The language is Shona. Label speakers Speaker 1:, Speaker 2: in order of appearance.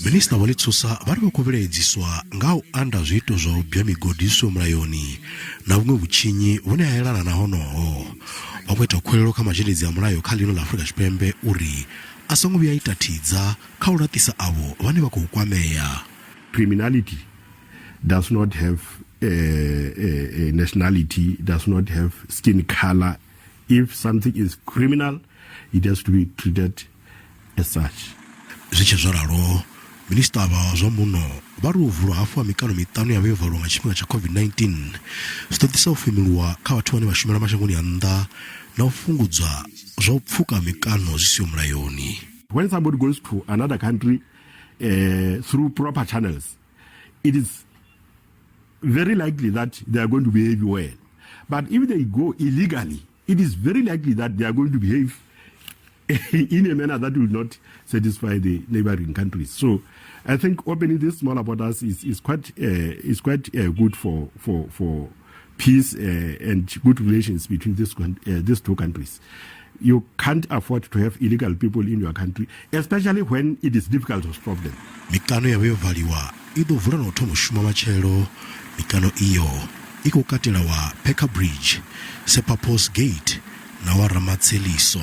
Speaker 1: Minista vho-Letsosa vari vha khou vhilaedziswa nga u anda zwiito zwa u bya migodi zwi mulayoni na vhuṅwe vhutshinyi vhune ha elana na honoho. Vha khou ita khuwelelo kha mazhendedzi a mulayo kha ḽino ḽa Afurika Tshipembe uri a songo vhuya ita thidza kha u laṱisa avho vhane vha khou kwamea.
Speaker 2: Criminality does not have a nationality, does not have skin color. If something is criminal, it has to be treated as such.
Speaker 1: Zwi tshi zwo ralo, Minista vha zwa muno vha ri u vulwa hafhu ha mikano miṱanu ya vhevalwa nga tshifhinga tsha COVID-19 zwi ṱoḓisa u femuluwa kha vhathu vhane vha shumela mashangoni a nnda na u fhungudzwa zwa u pfuka mikano zwi siho mulayoni.
Speaker 2: When somebody goes to another country through proper channels, it is very likely that they are going to behave well. But if they go illegally, it is very likely that they are going to behave in a manner that will not satisfy the neighboring countries. So I think opening these smaller borders is quite good for peace and good relations between these two countries. You can't afford to have illegal people in your country, especially when it is difficult to stop them.
Speaker 1: Mikano ya vevaliwa ido vula na uthoma shuma machelo. Mikano iyo iko katela wa Peka Bridge, Sepapos Gate na wa Ramatseliso.